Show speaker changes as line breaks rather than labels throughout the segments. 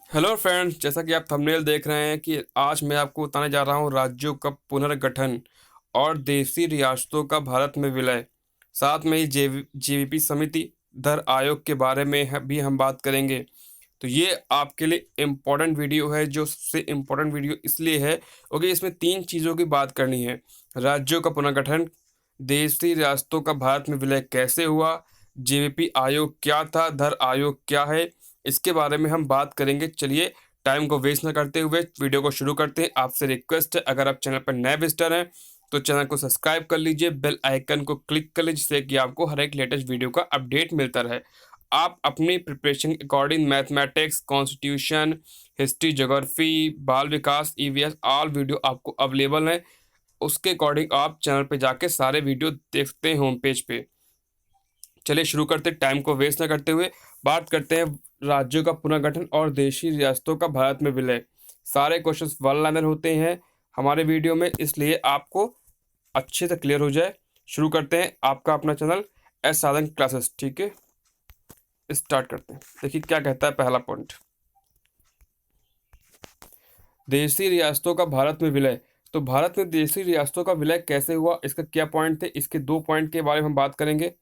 Hello friends, जैसा कि आप थंबनेल देख रहे हैं कि आज मैं आपको बताने जा रहा हूं राज्यों का पुनर्गठन और देशी रियासतों का भारत में विलय। साथ में ही जेवीपी समिति दर आयोग के बारे में भी हम बात करेंगे। तो ये आपके लिए इम्पोर्टेंट वीडियो है। जो सबसे इम्पोर्टेंट वीडियो इसलिए है क्योंकि इसमें तीन चीज़ों की बात करनी है। राज्यों का पुनर्गठन, देशी रियासतों का भारत में विलय कैसे हुआ, जेवीपी आयोग क्या था, धर आयोग क्या है, इसके बारे में हम बात करेंगे। चलिए टाइम को वेस्ट न करते हुए वीडियो को शुरू करते हैं। आपसे रिक्वेस्ट है, अगर आप चैनल पर नए विजिटर हैं तो चैनल को सब्सक्राइब कर लीजिए, बेल आइकन को क्लिक कर लीजिए, जिससे कि आपको हर एक लेटेस्ट वीडियो का अपडेट मिलता रहे। आप अपनी प्रिपरेशन के according mathematics, constitution, history, geography, बाल विकास, ईवीएस ऑल वीडियो आपको अवेलेबल हैं। उसके अकॉर्डिंग आप चैनल पे जाके सारे वीडियो देखते हैं होम पेज पे। चलिए शुरू करते हैं, टाइम को वेस्ट न करते हुए बात करते हैं राज्यों का पुनर्गठन और देशी रियासतों का भारत में विलय। सारे क्वेश्चंस वन लाइनर होते हैं हमारे वीडियो में, इसलिए आपको अच्छे से क्लियर हो जाए। शुरू करते हैं, आपका अपना चैनल एस साधन क्लासेस। ठीक है, स्टार्ट करते हैं। देखिए क्या कहता है पहला पॉइंट, देशी रियासतों का भारत में विलय। तो भारत में देशी रियासतों का विलय कैसे हुआ, इसका क्या पॉइंट थे, इसके दो पॉइंट के बारे में हम बात करेंगे।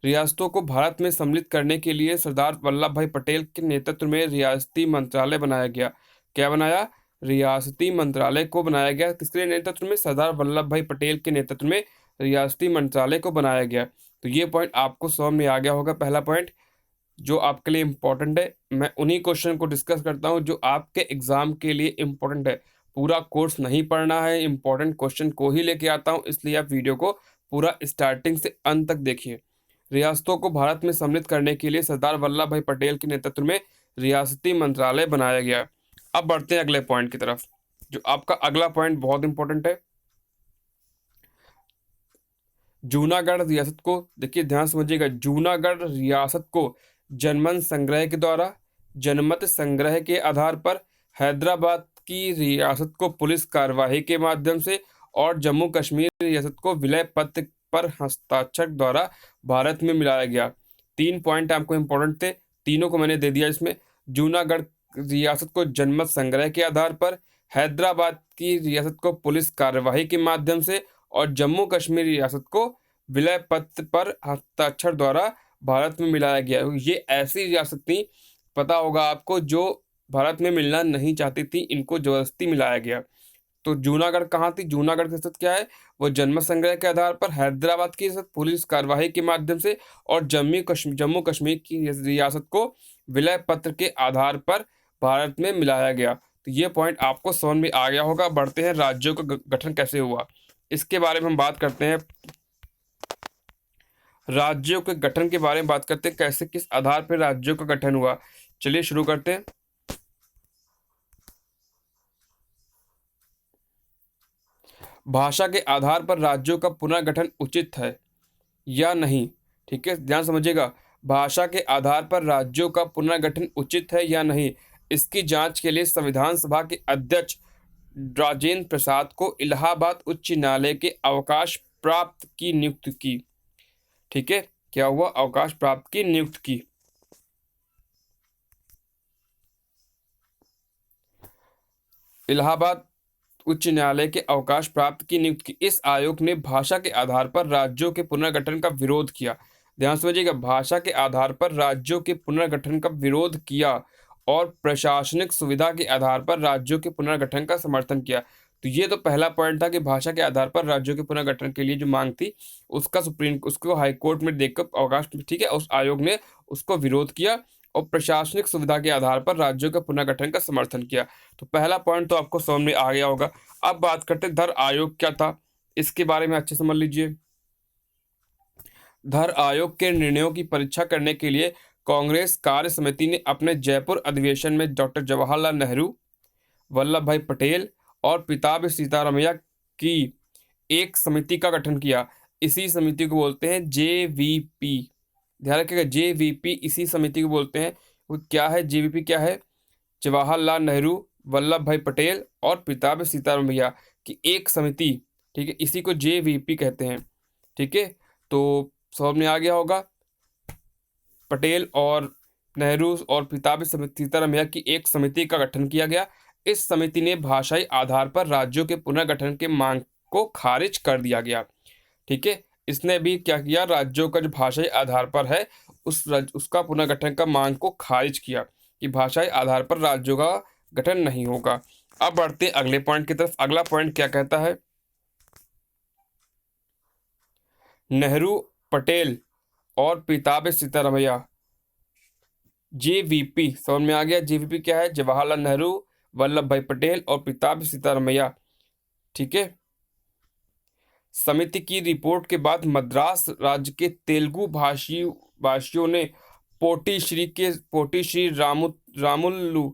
रियासतों को भारत में सम्मिलित करने के लिए सरदार वल्लभ भाई पटेल के नेतृत्व में रियासती मंत्रालय बनाया गया। क्या बनाया? रियासती मंत्रालय को बनाया गया। किसके नेतृत्व में? सरदार वल्लभ भाई पटेल के नेतृत्व में रियासती मंत्रालय को बनाया गया। तो ये पॉइंट आपको समझ में आ गया होगा। पहला पॉइंट जो आपके लिए इम्पोर्टेंट है, मैं उन्हीं क्वेश्चन को डिस्कस करता हूँ जो आपके एग्जाम के लिए इम्पोर्टेंट है। पूरा कोर्स नहीं पढ़ना है, इम्पोर्टेंट क्वेश्चन को ही लेके आता हूँ, इसलिए आप वीडियो को पूरा स्टार्टिंग से अंत तक देखिए। रियासतों को भारत में सम्मिलित करने के लिए सरदार वल्लभ भाई पटेल के नेतृत्व में रियासती मंत्रालय बनाया गया। अब बढ़ते हैं अगले पॉइंट की तरफ। जो आपका अगला पॉइंट बहुत इंपॉर्टेंट है, जूनागढ़ रियासत को, देखिए ध्यान समझिएगा, जूनागढ़ रियासत को जनमत संग्रह के द्वारा, जनमत संग्रह के आधार पर, हैदराबाद की रियासत को पुलिस कार्यवाही के माध्यम से और जम्मू कश्मीर रियासत को विलय पत्र पर हस्ताक्षर द्वारा भारत में मिलाया गया। तीन पॉइंट आपको इंपॉर्टेंट थे, तीनों को मैंने दे दिया इसमें। जूनागढ़ रियासत को जनमत संग्रह के आधार पर, हैदराबाद की रियासत को पुलिस कार्यवाही के माध्यम से और जम्मू कश्मीर रियासत को विलय पत्र पर हस्ताक्षर द्वारा भारत में मिलाया गया। ये ऐसी रियासत थी, पता होगा आपको, जो भारत में मिलना नहीं चाहती थी, इनको जबरदस्ती मिलाया गया। तो जूनागढ़ कहाँ थी? जूनागढ़ की रियासत क्या है? वो जनमत संग्रह के आधार पर, हैदराबाद की रियासत पुलिस कार्यवाही के माध्यम से और जम्मू कश्मीर की रियासत को विलय पत्र के आधार पर भारत में मिलाया गया। तो ये पॉइंट आपको समझ में आ गया होगा। बढ़ते हैं, राज्यों का गठन कैसे हुआ, इसके बारे में हम बात करते हैं। राज्यों के गठन के बारे में बात करते हैं, कैसे किस आधार पर राज्यों का गठन हुआ। चलिए शुरू करते हैं। भाषा के आधार पर राज्यों का पुनर्गठन उचित है या नहीं? ठीक है, ध्यान समझिएगा। भाषा के आधार पर राज्यों का पुनर्गठन उचित है या नहीं, इसकी जांच के लिए संविधान सभा के अध्यक्ष राजेंद्र प्रसाद को इलाहाबाद उच्च न्यायालय के अवकाश प्राप्त की नियुक्ति की। ठीक है, क्या हुआ? अवकाश प्राप्त की नियुक्ति की। इलाहाबाद उच्च न्यायालय के अवकाश प्राप्त की नियुक्ति की। इस आयोग ने भाषा के आधार पर राज्यों के पुनर्गठन का विरोध किया। ध्यान समझिएगा, भाषा के आधार पर राज्यों के पुनर्गठन का विरोध किया और प्रशासनिक सुविधा के आधार पर राज्यों के पुनर्गठन का समर्थन किया। तो ये तो पहला पॉइंट था कि भाषा के आधार पर राज्यों के पुनर्गठन के लिए जो मांग थी, उसको हाईकोर्ट में देखकर अवकाश, ठीक है, उस आयोग ने उसको विरोध किया और प्रशासनिक सुविधा के आधार पर राज्यों के पुनर्गठन का समर्थन किया। तो पहला पॉइंट तो आपको समझ में आ गया होगा। अब बात करते हैं धर आयोग क्या था, इसके बारे में अच्छे समझ लीजिए। धर आयोग के निर्णयों की परीक्षा करने के लिए कांग्रेस कार्य समिति ने अपने जयपुर अधिवेशन में डॉक्टर जवाहरलाल नेहरू, वल्लभ भाई पटेल और पिताम्बर सीतारामैया की एक समिति का गठन किया। इसी समिति को बोलते हैं जेवीपी। ध्यान रखिएगा, जेवीपी इसी समिति को बोलते हैं। वो क्या है? जेवीपी क्या है? जवाहरलाल नेहरू, वल्लभ भाई पटेल और पिताम्बर सीतारामैया की एक समिति। ठीक है, इसी को जेवीपी कहते हैं। ठीक है, तो समझ में आ गया होगा। पटेल और नेहरू और पीताम्बर सीतारमैया की एक समिति का गठन किया गया। इस समिति ने भाषाई आधार पर राज्यों के पुनर्गठन के मांग को खारिज कर दिया गया। ठीक है, इसने भी क्या किया, राज्यों का जो भाषाई आधार पर है उसका पुनर्गठन का मांग को खारिज किया कि भाषाई आधार पर राज्यों का गठन नहीं होगा। अब बढ़ते हैं अगले पॉइंट की तरफ। अगला पॉइंट क्या कहता है, नेहरू, पटेल और पीताम्बर सीतारमैया, जेवीपी, समझ में आ गया। जेवीपी क्या है, जवाहरलाल नेहरू, वल्लभ भाई पटेल और पीताम्बर सीतारमैया। ठीक है, समिति की रिपोर्ट के बाद मद्रास राज्य के तेलुगु भाषियों ने पोटी श्री रामुलु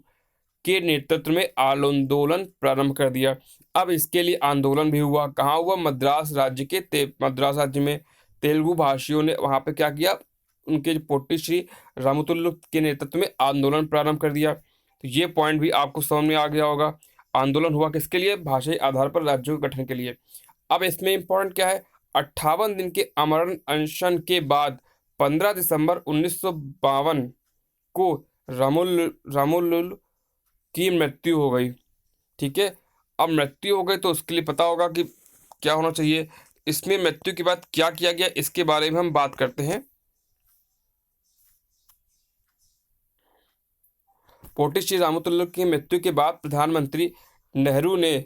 के नेतृत्व में आंदोलन प्रारंभ कर दिया। अब इसके लिए आंदोलन भी हुआ। कहाँ हुआ, मद्रास राज्य में तेलुगु भाषियों ने वहाँ पे क्या किया, उनके पोटी श्री रामुलु के नेतृत्व में आंदोलन प्रारंभ कर दिया। तो ये पॉइंट भी आपको समझ में आ गया होगा। आंदोलन हुआ किसके लिए, भाषाई आधार पर राज्यों के गठन के लिए। अब इसमें इंपॉर्टेंट क्या है, 58 दिन के आमरण अनशन के बाद 15 दिसंबर 1952 को रामुलु की मृत्यु हो गई। ठीक है, अब मृत्यु हो गई तो उसके लिए पता होगा कि क्या होना चाहिए। इसमें मृत्यु के बाद क्या किया गया, इसके बारे में हम बात करते हैं। पोटी श्री रामुलु की मृत्यु के बाद प्रधानमंत्री नेहरू ने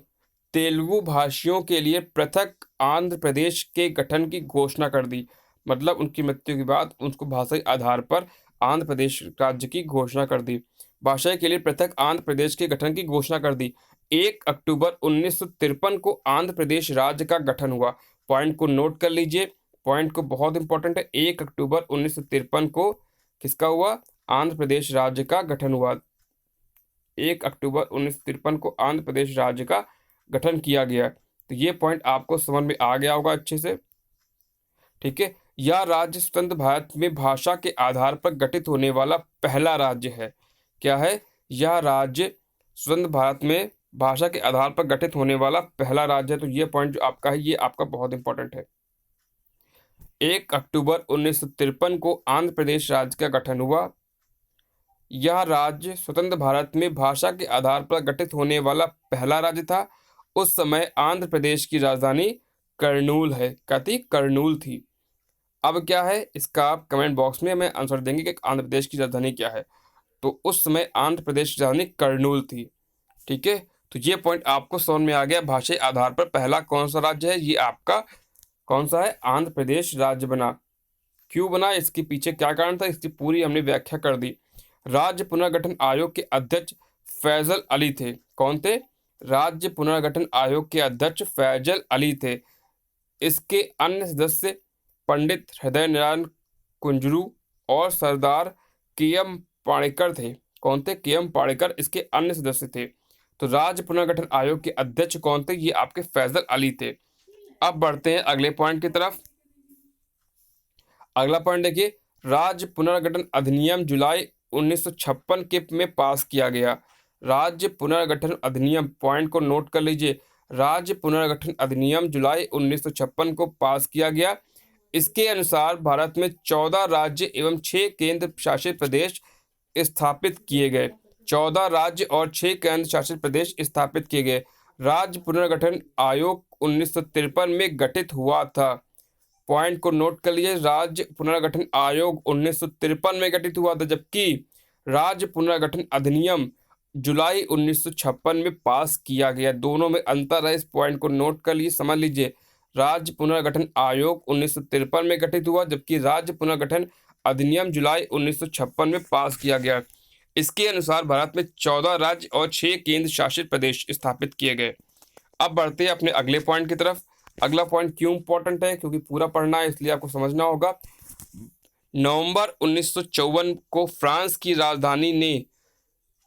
तेलुगु भाषियों के लिए पृथक आंध्र प्रदेश के गठन की घोषणा कर दी। मतलब उनकी मृत्यु के बाद उसको भाषाई आधार पर आंध्र प्रदेश राज्य की घोषणा कर दी। भाषा के लिए पृथक आंध्र प्रदेश के गठन की घोषणा कर दी। 1 अक्टूबर 1953 को आंध्र प्रदेश राज्य का गठन हुआ। पॉइंट को नोट कर लीजिए, पॉइंट को बहुत इंपॉर्टेंट है। 1 अक्टूबर 1953 को किसका हुआ, आंध्र प्रदेश राज्य का गठन हुआ। 1 अक्टूबर 1953 को आंध्र प्रदेश राज्य का गठन किया गया। तो ये पॉइंट आपको समझ में आ गया होगा अच्छे से। ठीक है, यह राज्य स्वतंत्र भारत में भाषा के आधार पर गठित होने वाला पहला राज्य है। क्या है, यह राज्य स्वतंत्र भारत में भाषा के आधार पर गठित होने वाला पहला राज्य है। तो ये पॉइंट जो आपका है ये आपका बहुत इंपॉर्टेंट है। 1 अक्टूबर 1953 को आंध्र प्रदेश राज्य का गठन हुआ। यह राज्य स्वतंत्र भारत में भाषा के आधार पर गठित होने वाला पहला राज्य था। उस समय आंध्र प्रदेश की राजधानी करनूल है, क्या थी, करनूल थी। अब क्या है, इसका आप कमेंट बॉक्स में हमें आंसर देंगे कि आंध्र प्रदेश की राजधानी क्या है। तो उस समय आंध्र प्रदेश की राजधानी करनूल थी। ठीक है, तो ये पॉइंट आपको समझ में आ गया। भाषाई आधार पर पहला कौन सा राज्य है, ये आपका कौन सा है, आंध्र प्रदेश राज्य बना। क्यों बना, इसके पीछे क्या कारण था, इसकी पूरी हमने व्याख्या कर दी। राज्य पुनर्गठन आयोग के अध्यक्ष फैजल अली थे। कौन थे, राज्य पुनर्गठन आयोग के अध्यक्ष फैजल अली थे। इसके अन्य सदस्य पंडित हृदय नारायण कुंजरू और सरदार के.एम. पाणिकर थे। कौन थे, के.एम. पाणिकर इसके अन्य सदस्य थे। तो राज्य पुनर्गठन आयोग के अध्यक्ष कौन थे, ये आपके फैजल अली थे। अब बढ़ते हैं अगले पॉइंट की तरफ। अगला पॉइंट देखिए, राज्य पुनर्गठन अधिनियम जुलाई 1956 के में पास किया गया। राज्य पुनर्गठन अधिनियम, पॉइंट को नोट कर लीजिए, राज्य पुनर्गठन अधिनियम जुलाई 1956 को पास किया गया। इसके अनुसार भारत में 14 राज्य एवं 6 केंद्र शासित प्रदेश स्थापित किए गए। 14 राज्य और 6 केंद्र शासित प्रदेश स्थापित किए गए। राज्य पुनर्गठन आयोग 1953 में गठित हुआ था। पॉइंट को नोट कर लीजिए, राज्य पुनर्गठन आयोग 1953 में गठित हुआ था, जबकि राज्य पुनर्गठन अधिनियम जुलाई 1956 में पास किया गया। दोनों में अंतर है, इस पॉइंट को नोट कर लीजिए, समझ लीजिए। राज्य पुनर्गठन आयोग 1953 में गठित हुआ, जबकि राज्य पुनर्गठन अधिनियम जुलाई 1956 में पास किया गया। इसके अनुसार भारत में 14 राज्य और 6 केंद्र शासित प्रदेश स्थापित किए गए। अब बढ़ते हैं अपने अगले पॉइंट की तरफ। अगला पॉइंट क्यों इंपॉर्टेंट है, क्योंकि पूरा पढ़ना है इसलिए आपको समझना होगा। नवंबर 1954 को फ्रांस की राजधानी ने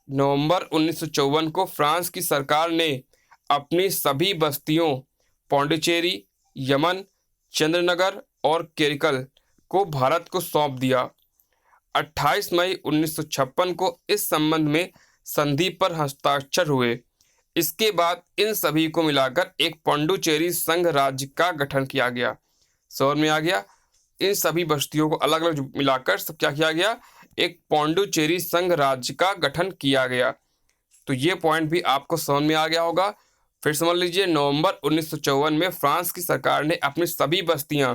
नवंबर 1954 को फ्रांस की सरकार ने अपनी सभी बस्तियों पौंडीचेरी, यमन, चंद्रनगर और केरकल को भारत को सौंप दिया। 28 मई 1956 को इस संबंध में संधि पर हस्ताक्षर हुए। इसके बाद इन सभी को मिलाकर एक पौंडुचेरी संघ राज्य का गठन किया गया। समझ में आ गया, इन सभी बस्तियों को अलग अलग मिलाकर सब क्या किया गया, एक पौंडुचेरी संघ राज्य का गठन किया गया। तो ये पॉइंट भी आपको समझ में आ गया होगा। फिर समझ लीजिए, नवंबर 1954 में फ्रांस की सरकार ने अपनी सभी बस्तियां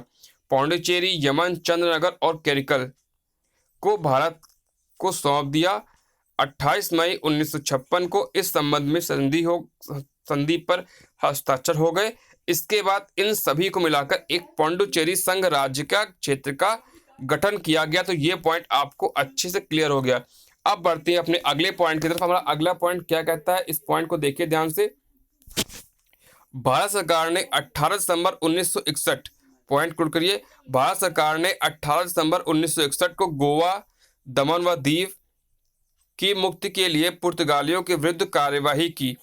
पौंडुचेरी, यमन, चंद्रनगर और कैरिकल को भारत को सौंप दिया। 28 मई 1956 को इस संबंध में संधि पर हस्ताक्षर हो गए। इसके बाद इन सभी को मिलाकर एक पौंडुचेरी संघ राज्य का क्षेत्र का गठन किया गया। तो ये पॉइंट आपको अच्छे से क्लियर हो गया। अब बढ़ते हैं अपने अगले पॉइंट की तरफ। हमारा अगला पॉइंट क्या कहता है, इस पॉइंट को देखिए ध्यान से। भारत सरकार ने 18 दिसंबर 1961, पॉइंट नोट करिए, भारत सरकार ने 18 दिसंबर 1961 को गोवा, दमन व दीव की मुक्ति के लिए पुर्तगालियों के विरुद्ध कार्यवाही की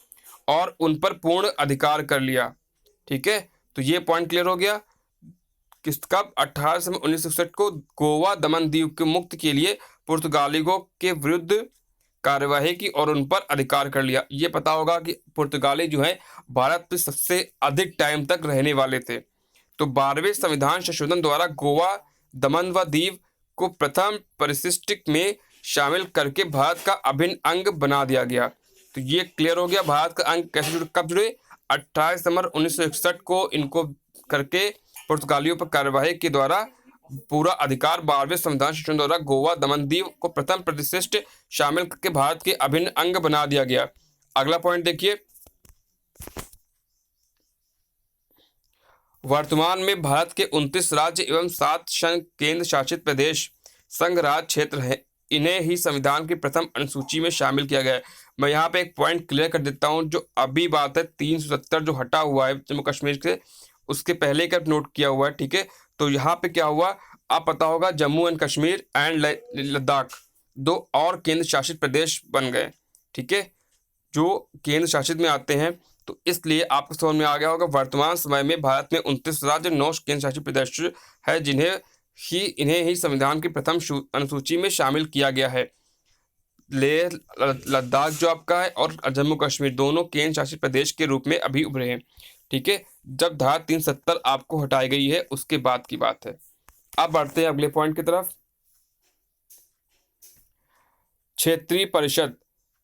और उन पर पूर्ण अधिकार कर लिया। ठीक है, तो ये पॉइंट क्लियर हो गया। कब? 18 दिसंबर 1961 को गोवा, दमन, दीव की मुक्ति के लिए पुर्तगालियों के विरुद्ध कार्यवाही की और उन पर अधिकार कर लिया। ये पता होगा कि पुर्तगाली जो है भारत में सबसे अधिक टाइम तक रहने वाले थे। तो 12वें संविधान संशोधन द्वारा गोवा, दमन व दीव को प्रथम परिशिष्ट में शामिल करके भारत का अभिन्न अंग बना दिया गया। तो ये क्लियर हो गया। भारत का अंग कैसे जुड़े, कब जुड़े? 18 दिसंबर 1961 को इनको करके पुर्तगालियों पर कार्यवाही के द्वारा पूरा अधिकार 12वें संविधान संशोधन द्वारा गोवा, दमन, दीव को प्रथम प्रतिशिष्ट शामिल करके भारत के अभिन्न अंग बना दिया गया। अगला पॉइंट देखिए, वर्तमान में भारत के 29 राज्य एवं 7 केंद्र शासित प्रदेश संघ राज क्षेत्र हैं। इन्हें ही संविधान की प्रथम अनुसूची में शामिल किया गया है। मैं यहाँ पे एक पॉइंट क्लियर कर देता हूँ। जो अभी बात है 370 जो हटा हुआ है जम्मू कश्मीर से, उसके पहले का नोट किया हुआ है। ठीक है, तो यहाँ पे क्या हुआ आप पता होगा, जम्मू एंड कश्मीर एंड लद्दाख 2 और केंद्र शासित प्रदेश बन गए। ठीक है, जो केंद्र शासित में आते हैं, तो इसलिए आपको समझ में आ गया होगा। वर्तमान समय में भारत में 29 राज्य, 9 केंद्र शासित प्रदेश है, इन्हें ही संविधान की प्रथम अनुसूची में शामिल किया गया है। लेह लद्दाख जो आपका है और जम्मू कश्मीर दोनों केंद्र शासित प्रदेश के रूप में अभी उभरे हैं। ठीक है, जब धारा 370 आपको हटाई गई है उसके बाद की बात है। अब बढ़ते हैं अगले पॉइंट की तरफ। क्षेत्रीय परिषद।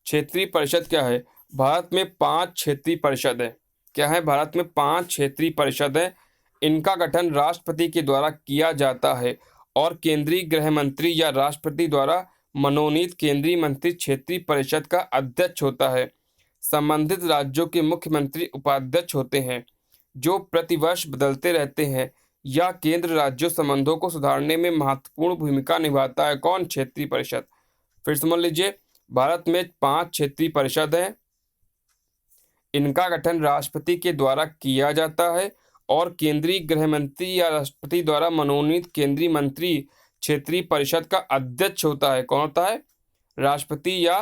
क्षेत्रीय परिषद क्या है? भारत में 5 क्षेत्रीय परिषद है। क्या है? भारत में 5 क्षेत्रीय परिषद है। इनका गठन राष्ट्रपति के द्वारा किया जाता है और केंद्रीय गृह मंत्री या राष्ट्रपति द्वारा मनोनीत केंद्रीय मंत्री क्षेत्रीय परिषद का अध्यक्ष होता है। संबंधित राज्यों के मुख्यमंत्री उपाध्यक्ष होते हैं, जो प्रतिवर्ष बदलते रहते हैं या केंद्र राज्यों संबंधों को सुधारने में महत्वपूर्ण भूमिका निभाता है। कौन? क्षेत्रीय परिषद। फिर समझ लीजिए, भारत में 5 क्षेत्रीय परिषद हैं। इनका गठन राष्ट्रपति के द्वारा किया जाता है और केंद्रीय गृह मंत्री या राष्ट्रपति द्वारा मनोनीत केंद्रीय मंत्री क्षेत्रीय परिषद का अध्यक्ष होता है। कौन होता है? राष्ट्रपति या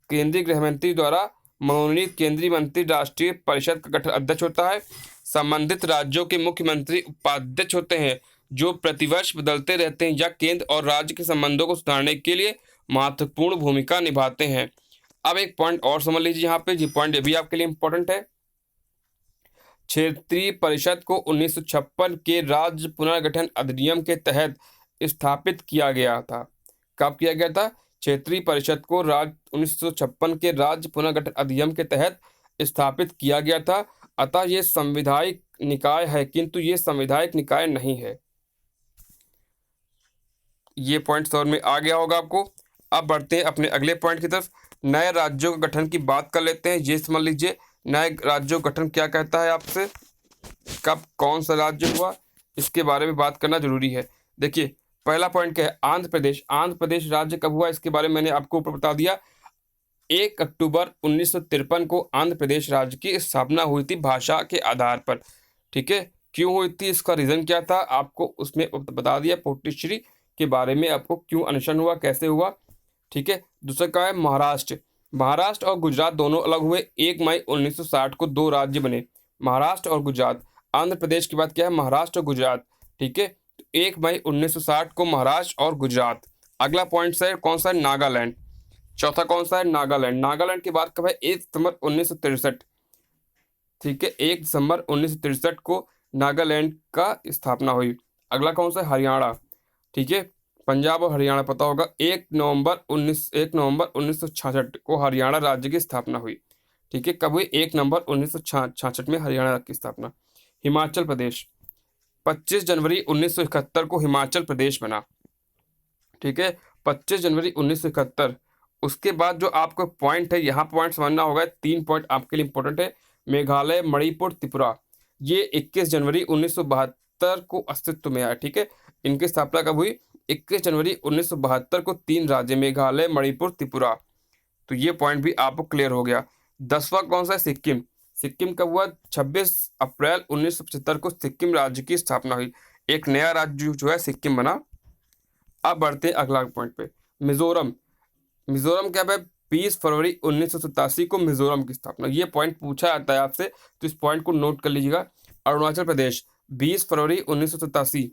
केंद्रीय गृह मंत्री द्वारा मनोनीत केंद्रीय मंत्री राष्ट्रीय परिषद का गठन अध्यक्ष होता है। संबंधित राज्यों के मुख्यमंत्री उपाध्यक्ष होते हैं, जो प्रतिवर्ष बदलते रहते हैं या केंद्र और राज्य के संबंधों को सुधारने के लिए महत्वपूर्ण भूमिका निभाते हैं। अब एक पॉइंट और समझ लीजिए यहाँ पे, ये पॉइंट भी आपके लिए इंपॉर्टेंट है। क्षेत्रीय परिषद को 1956 के राज्य पुनर्गठन अधिनियम के तहत स्थापित किया गया था। कब किया गया था? क्षेत्रीय परिषद को 1956 के राज्य पुनर्गठन अधिनियम के तहत स्थापित किया गया था। अतः ये संवैधानिक निकाय है, किंतु ये संवैधानिक निकाय नहीं है। ये पॉइंट समझ में आ गया होगा आपको। अब बढ़ते हैं अपने अगले पॉइंट की तरफ। नए राज्यों के गठन की बात कर लेते हैं। ये समझ लीजिए, नए राज्यों का गठन क्या कहता है आपसे, कब कौन सा राज्य हुआ, इसके बारे में बात करना जरूरी है। देखिए, पहला पॉइंट क्या है? आंध्र प्रदेश। आंध्र प्रदेश राज्य कब हुआ, इसके बारे में मैंने आपको ऊपर बता दिया। 1 अक्टूबर 1953 को आंध्र प्रदेश राज्य की स्थापना हुई थी भाषा के आधार पर। ठीक है, क्यों हुई थी, इसका रीज़न क्या था, आपको उसमें बता दिया। पौंडुचेरी के बारे में आपको क्यों अनशन हुआ, कैसे हुआ। ठीक है, दूसरा क्या है? महाराष्ट्र। महाराष्ट्र और गुजरात दोनों अलग हुए। 1 मई 1960 को 2 राज्य बने, महाराष्ट्र और गुजरात। आंध्र प्रदेश के बाद क्या है? महाराष्ट्र और गुजरात। ठीक है, 1 मई 1960 को महाराष्ट्र और गुजरात। अगला पॉइंट है कौन सा है? नागालैंड। चौथा कौन सा है? नागालैंड। नागालैंड की बात कब है? 1 दिसंबर 1963। ठीक है, 1 दिसंबर 1963 को नागालैंड का स्थापना हुई। अगला कौन सा है? हरियाणा। ठीक है, पंजाब और हरियाणा पता होगा। 1 नवंबर 1966 को हरियाणा राज्य की स्थापना हुई। ठीक है, कब हुई? 1 नवंबर 1966 में हरियाणा की स्थापना। हिमाचल प्रदेश 25 जनवरी 1971 को हिमाचल प्रदेश बना। ठीक है, 25 जनवरी 1971। उसके बाद जो आपको पॉइंट है, यहाँ पॉइंट समझना होगा, 3 पॉइंट आपके लिए इंपॉर्टेंट है। मेघालय, मणिपुर, त्रिपुरा, ये 21 जनवरी 1972 को अस्तित्व में आया। ठीक है, इनकी स्थापना कब हुई? 21 जनवरी 1972 को 3 राज्य मेघालय, मणिपुर, त्रिपुरा। तो ये पॉइंट भी आपको क्लियर हो गया। 10वां कौन सा है? सिक्किम। सिक्किम कब हुआ? 26 अप्रैल 1975 को सिक्किम राज्य की स्थापना हुई। एक नया राज्य जो है सिक्किम बना। अब बढ़ते हैं अगला पॉइंट पे। मिजोरम। मिजोरम क्या है? 20 फरवरी 1987 को मिजोरम की स्थापना। ये पॉइंट पूछा जाता है आपसे, तो इस पॉइंट को नोट कर लीजिएगा। अरुणाचल प्रदेश 20 फरवरी 1987।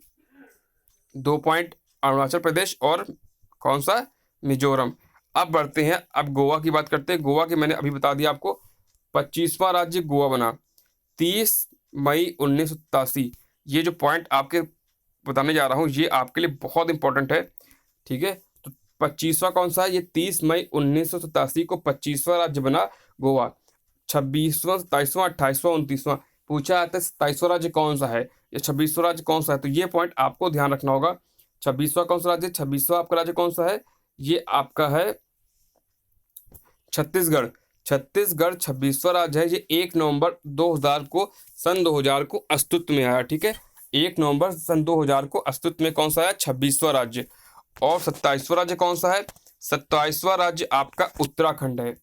2 पॉइंट, अरुणाचल प्रदेश और कौन सा? मिजोरम। अब बढ़ते हैं, अब गोवा की बात करते हैं। गोवा की मैंने अभी बता दिया आपको, 25वां राज्य गोवा बना 30 मई 1987। ये जो पॉइंट आपके बताने जा रहा हूँ ये आपके लिए बहुत इंपॉर्टेंट है। ठीक है, तो 25वां कौन सा है? ये 30 मई 1987 को 25वां राज्य बना गोवा। 26वां, 27वां, 28वां, 29वां पूछा जाता है 27वां राज्य कौन सा है या 26वां राज्य कौन सा है, तो ये पॉइंट आपको ध्यान रखना होगा। 26वां कौन सा राज्य? 26वां आपका राज्य कौन सा है? ये आपका है छत्तीसगढ़। छत्तीसगढ़ 26वां राज्य है। ये 1 नवंबर 2000 को, सन 2000 को अस्तित्व में आया। ठीक है, 1 नवंबर सन 2000 को अस्तित्व में कौन सा है? 26वां राज्य। और 27वां राज्य कौन सा है? 27वां राज्य आपका उत्तराखंड है।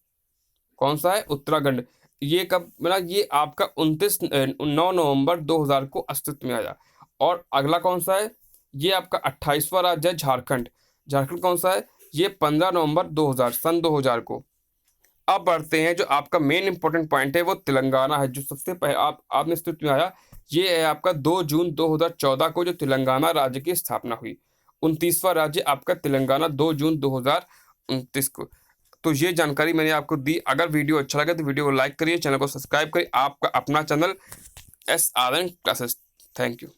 कौन सा है? उत्तराखंड। ये कब बना? ये आपका 9 नवंबर 2000 को अस्तित्व में आया। और अगला कौन सा है? ये आपका 28वां राज्य है झारखंड। झारखंड कौन सा है? ये 15 नवंबर 2000, सन 2000 को। अब बढ़ते हैं, जो आपका मेन इंपॉर्टेंट पॉइंट है वो तेलंगाना है, जो सबसे पहले आपने अस्तित्व में आया। ये है आपका 2 जून 2014 को, जो तेलंगाना राज्य की स्थापना हुई। 29वां राज्य आपका तेलंगाना 2 जून 2029 को। तो ये जानकारी मैंने आपको दी। अगर वीडियो अच्छा लगे तो वीडियो को लाइक करिए, चैनल को सब्सक्राइब करिए। आपका अपना channel SRN classes. Thank you.